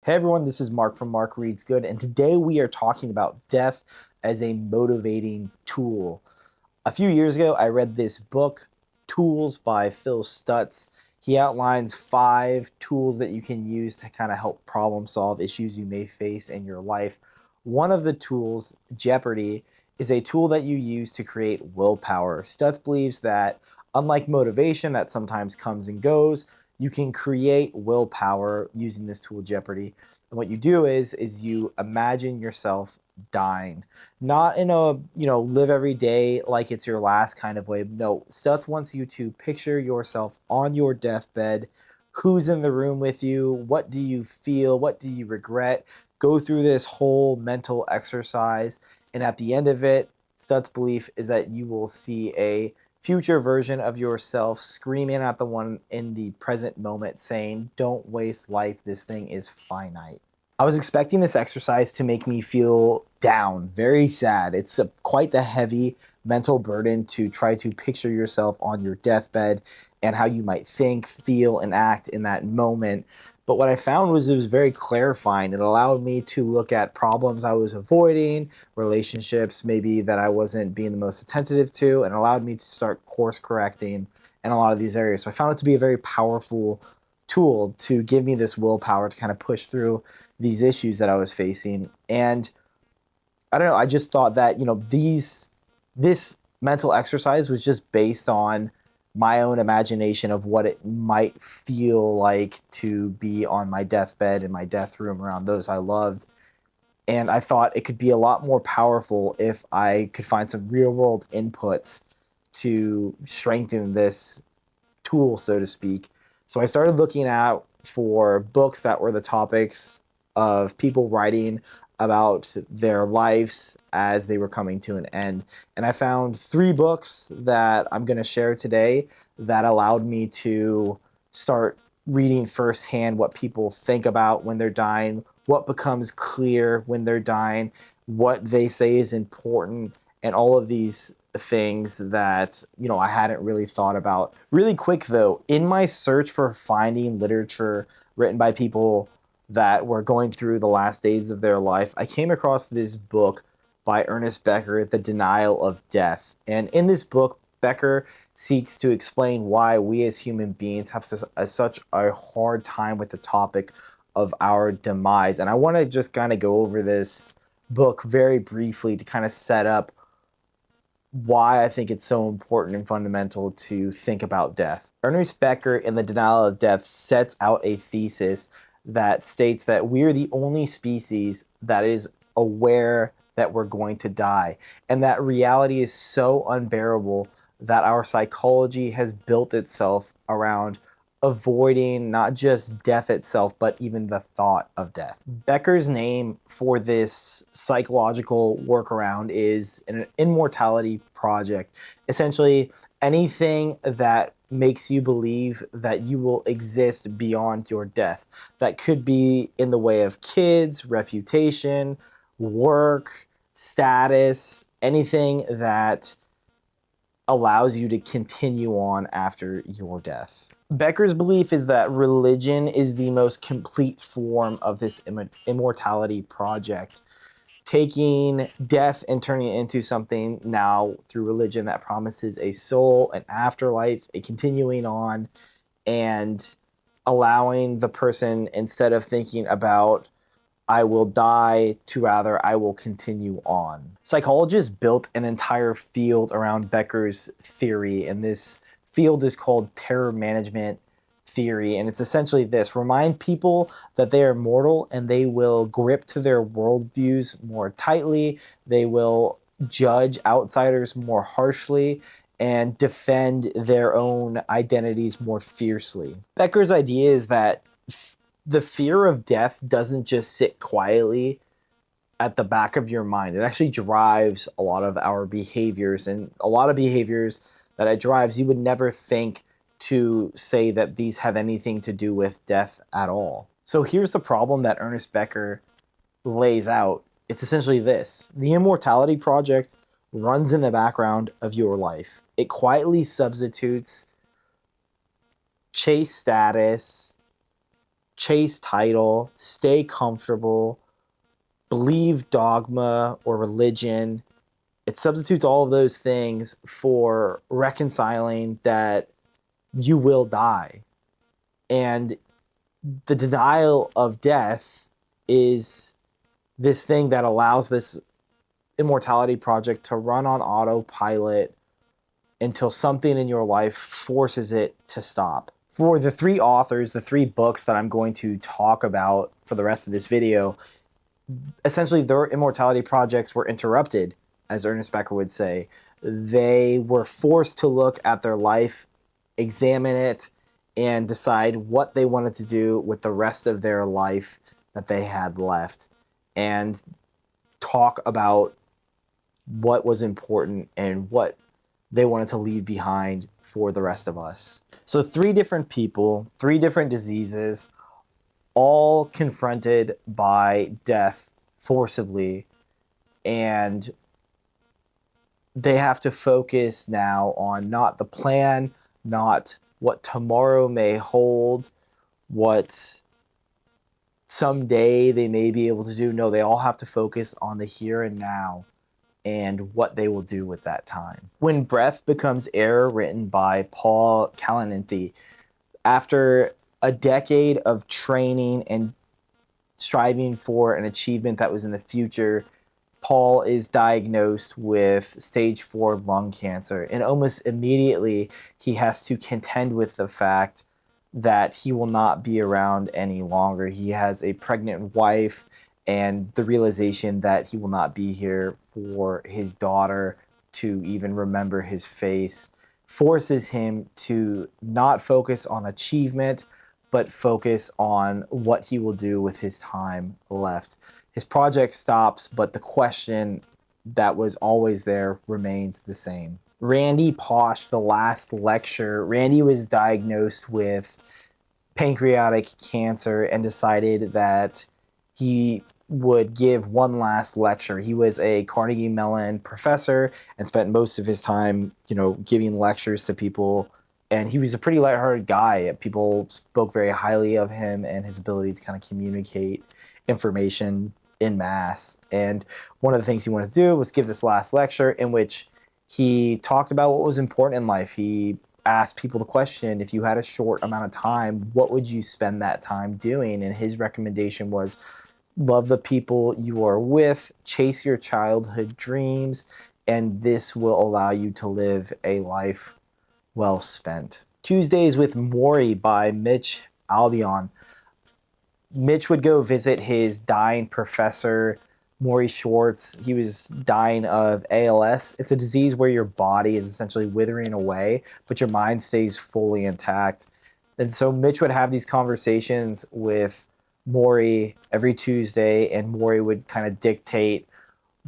Hey everyone, this is Mark from Mark Reads Good, and today we are talking about death as a motivating tool. A few years ago, I read this book, Tools by Phil Stutz. He outlines 5 tools that you can use to kind of help problem solve issues you may face in your life. One of the tools, Jeopardy, is a tool that you use to create willpower. Stutz believes that unlike motivation that sometimes comes and goes, you can create willpower using this tool, Jeopardy. And what you do is you imagine yourself dying, not in a live every day like it's your last kind of way. No, Stutz wants you to picture yourself on your deathbed. Who's in the room with you? What do you feel? What do you regret? Go through this whole mental exercise, and at the end of it, Stutz' belief is that you will see a future version of yourself screaming at the one in the present moment saying, "Don't waste life, this thing is finite." I was expecting this exercise to make me feel down, very sad. It's quite the heavy mental burden to try to picture yourself on your deathbed and how you might think, feel, and act in that moment. But what I found was it was very clarifying. It allowed me to look at problems I was avoiding, relationships maybe that I wasn't being the most attentive to, and allowed me to start course correcting in a lot of these areas. So I found it to be a very powerful tool to give me this willpower to kind of push through these issues that I was facing. And I don't know, I just thought that, this mental exercise was just based on my own imagination of what it might feel like to be on my deathbed in my death room around those I loved. And I thought it could be a lot more powerful if I could find some real world inputs to strengthen this tool, so to speak. So I started looking out for books that were the topics of people writing about their lives as they were coming to an end. And I found 3 books that I'm going to share today that allowed me to start reading firsthand what people think about when they're dying, what becomes clear when they're dying, what they say is important, and all of these things that I hadn't really thought about. Really quick though, in my search for finding literature written by people that were going through the last days of their life, I came across this book by Ernest Becker, The Denial of Death. And in this book, Becker seeks to explain why we as human beings have such a hard time with the topic of our demise. And I want to just kind of go over this book very briefly to kind of set up why I think it's so important and fundamental to think about death. Ernest Becker in The Denial of Death sets out a thesis that states that we're the only species that is aware that we're going to die, and that reality is so unbearable that our psychology has built itself around avoiding not just death itself, but even the thought of death. Becker's name for this psychological workaround is an immortality project. Essentially, anything that makes you believe that you will exist beyond your death. That could be in the way of kids, reputation, work, status, anything that allows you to continue on after your death. Becker's belief is that religion is the most complete form of this immortality project, taking death and turning it into something now through religion that promises a soul, an afterlife, a continuing on, and allowing the person, instead of thinking about I will die, to rather I will continue on. Psychologists built an entire field around Becker's theory, and this field is called terror management theory, and it's essentially this: remind people that they are mortal and they will grip to their worldviews more tightly, they will judge outsiders more harshly, and defend their own identities more fiercely. Becker's idea is that the fear of death doesn't just sit quietly at the back of your mind. It actually drives a lot of our behaviors, and a lot of behaviors that it drives, you would never think to say that these have anything to do with death at all. So here's the problem that Ernest Becker lays out. It's essentially this: the Immortality Project runs in the background of your life. It quietly substitutes chase status, chase title, stay comfortable, believe dogma or religion. It substitutes all of those things for reconciling that you will die. And the denial of death is this thing that allows this Immortality project to run on autopilot until something in your life forces it to stop. For the three authors, the three books that I'm going to talk about for the rest of this video, essentially their Immortality projects were interrupted, as Ernest Becker would say. They were forced to look at their life, examine it, and decide what they wanted to do with the rest of their life that they had left, and talk about what was important and what they wanted to leave behind for the rest of us. So 3 different people, 3 different diseases, all confronted by death forcibly, and they have to focus now on not the plan, not what tomorrow may hold, what someday they may be able to do. No, they all have to focus on the here and now and what they will do with that time. When Breath Becomes Air, written by Paul Kalanithi, after a decade of training and striving for an achievement that was in the future, Paul is diagnosed with stage 4 lung cancer. And almost immediately, he has to contend with the fact that he will not be around any longer. He has a pregnant wife, and the realization that he will not be here for his daughter to even remember his face forces him to not focus on achievement, but focus on what he will do with his time left. His project stops, but the question that was always there remains the same. Randy Pausch, the last lecture, Randy was diagnosed with pancreatic cancer and decided that he would give one last lecture. He was a Carnegie Mellon professor and spent most of his time, giving lectures to people. And he was a pretty lighthearted guy. People spoke very highly of him and his ability to kind of communicate information in mass. And one of the things he wanted to do was give this last lecture in which he talked about what was important in life. He asked people the question, if you had a short amount of time, what would you spend that time doing? And his recommendation was, love the people you are with, chase your childhood dreams, and this will allow you to live a life well spent. Tuesdays with Morrie by Mitch Albom. Mitch would go visit his dying professor, Morrie Schwartz. He was dying of ALS. It's a disease where your body is essentially withering away, but your mind stays fully intact. And so Mitch would have these conversations with Morrie every Tuesday, and Morrie would kind of dictate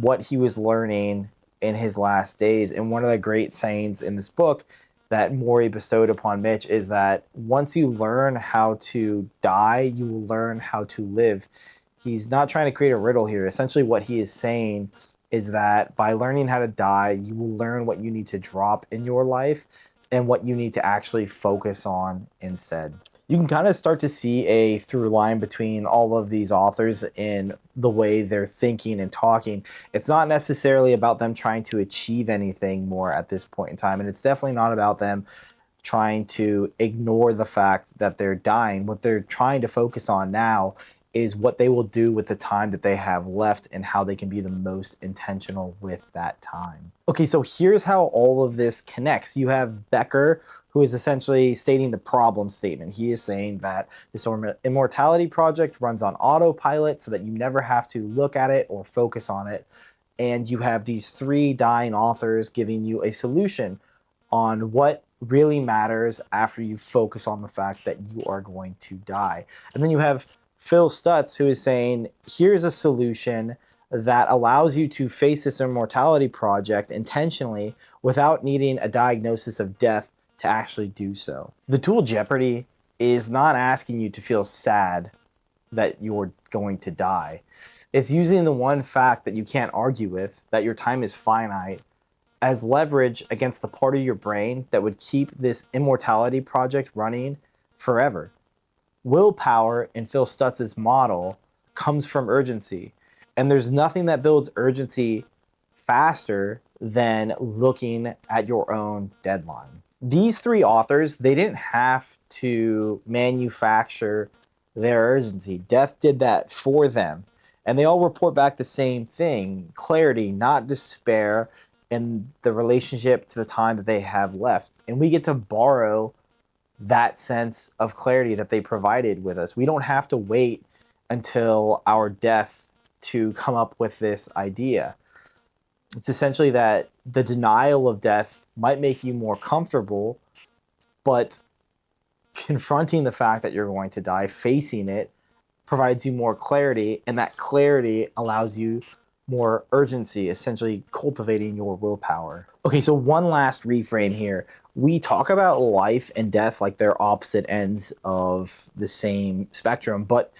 what he was learning in his last days. And one of the great sayings in this book that Morrie bestowed upon Mitch is that once you learn how to die, you will learn how to live. He's not trying to create a riddle here. Essentially what he is saying is that by learning how to die, you will learn what you need to drop in your life and what you need to actually focus on instead. You can kind of start to see a through line between all of these authors in the way they're thinking and talking. It's not necessarily about them trying to achieve anything more at this point in time, and it's definitely not about them trying to ignore the fact that they're dying. What they're trying to focus on now is what they will do with the time that they have left and how they can be the most intentional with that time. Okay, so here's how all of this connects. You have Becker, who is essentially stating the problem statement. He is saying that this Immortality project runs on autopilot so that you never have to look at it or focus on it. And you have these 3 dying authors giving you a solution on what really matters after you focus on the fact that you are going to die. And then you have Phil Stutz, who is saying, here's a solution that allows you to face this Immortality project intentionally without needing a diagnosis of death to actually do so. The tool Jeopardy is not asking you to feel sad that you're going to die. It's using the one fact that you can't argue with, that your time is finite, as leverage against the part of your brain that would keep this Immortality project running forever. willpower in Phil Stutz's model comes from urgency. And there's nothing that builds urgency faster than looking at your own deadline. These three authors, they didn't have to manufacture their urgency. Death did that for them. And they all report back the same thing: clarity, not despair, and the relationship to the time that they have left. And we get to borrow that sense of clarity that they provided with us. We don't have to wait until our death to come up with this idea. It's essentially that the denial of death might make you more comfortable, but confronting the fact that you're going to die, facing it, provides you more clarity, and that clarity allows you more urgency, essentially cultivating your willpower. Okay, so one last reframe here. We talk about life and death like they're opposite ends of the same spectrum, but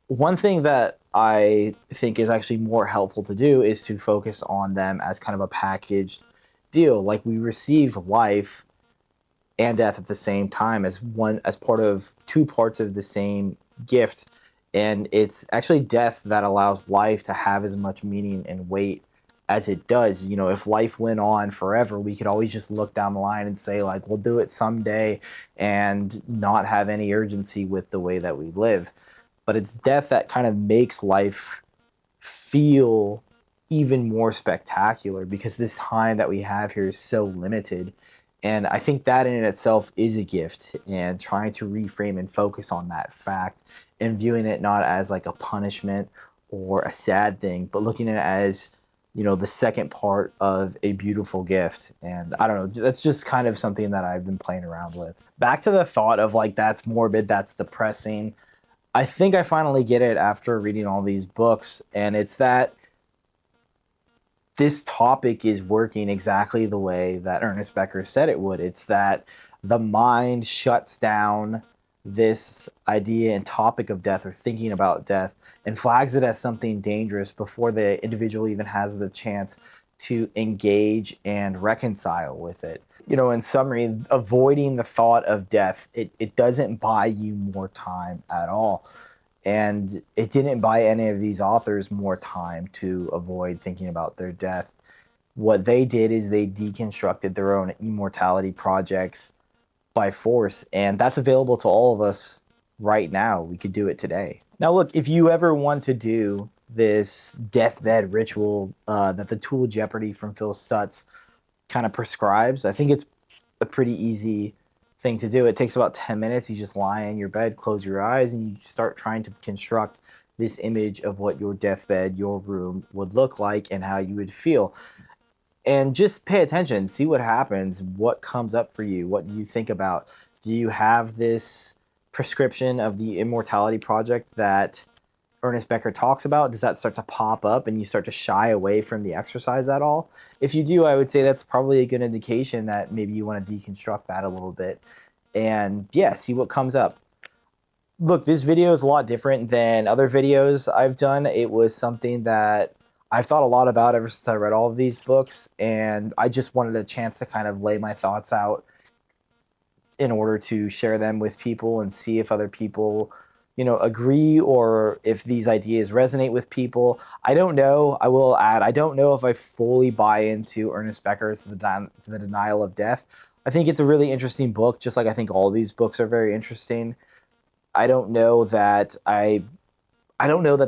one thing that I think is actually more helpful to do is to focus on them as kind of a packaged deal. Like, we received life and death at the same time as part of two parts of the same gift. And it's actually death that allows life to have as much meaning and weight as it does. You know, if life went on forever, we could always just look down the line and say, like, we'll do it someday, and not have any urgency with the way that we live. But it's death that kind of makes life feel even more spectacular, because this time that we have here is so limited. And I think that in itself is a gift, and trying to reframe and focus on that fact and viewing it not as like a punishment or a sad thing, but looking at it as, you know, the second part of a beautiful gift. And I don't know, that's just kind of something that I've been playing around with. Back to the thought of like, that's morbid, that's depressing. I think I finally get it after reading all these books, and it's that this topic is working exactly the way that Ernest Becker said it would. It's that the mind shuts down this idea and topic of death, or thinking about death, and flags it as something dangerous before the individual even has the chance to engage and reconcile with it. You know, in summary, avoiding the thought of death, it doesn't buy you more time at all. And it didn't buy any of these authors more time to avoid thinking about their death. What they did is they deconstructed their own immortality projects by force, and that's available to all of us right now. We could do it today. Now, look, if you ever want to do this deathbed ritual that the tool Jeopardy from Phil Stutz kind of prescribes, I think it's a pretty easy thing to do. It takes about 10 minutes. You just lie in your bed, close your eyes, and you start trying to construct this image of what your deathbed, your room would look like and how you would feel. And just pay attention, see what happens, what comes up for you, what do you think about? Do you have this prescription of the Immortality project that Ernest Becker talks about? Does that start to pop up and you start to shy away from the exercise at all? If you do, I would say that's probably a good indication that maybe you want to deconstruct that a little bit. And yeah, see what comes up. Look, this video is a lot different than other videos I've done. It was something that I've thought a lot about ever since I read all of these books, and I just wanted a chance to kind of lay my thoughts out in order to share them with people and see if other people, you know, agree, or if these ideas resonate with people. I don't know. I will add, I don't know if I fully buy into Ernest Becker's The Denial of Death. I think it's a really interesting book, just like I think all these books are very interesting. I don't know that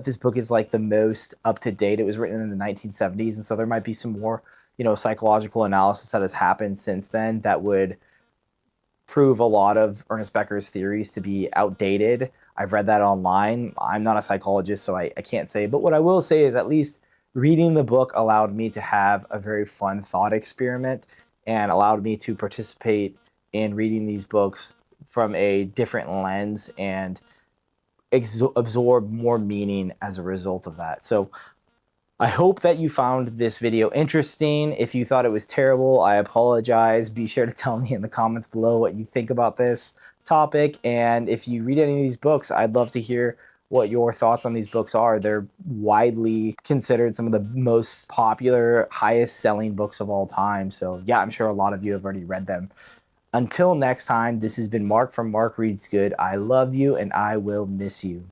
this book is like the most up to date. It was written in the 1970s, and so there might be some more, you know, psychological analysis that has happened since then that would prove a lot of Ernest Becker's theories to be outdated. I've read that online. I'm not a psychologist, so I can't say. But what I will say is at least reading the book allowed me to have a very fun thought experiment and allowed me to participate in reading these books from a different lens and absorb more meaning as a result of that. So I hope that you found this video interesting. If you thought it was terrible, I apologize. Be sure to tell me in the comments below what you think about this topic. And if you read any of these books, I'd love to hear what your thoughts on these books are. They're widely considered some of the most popular, highest selling books of all time. So yeah, I'm sure a lot of you have already read them. Until next time, this has been Mark from Mark Reads Good. I love you and I will miss you.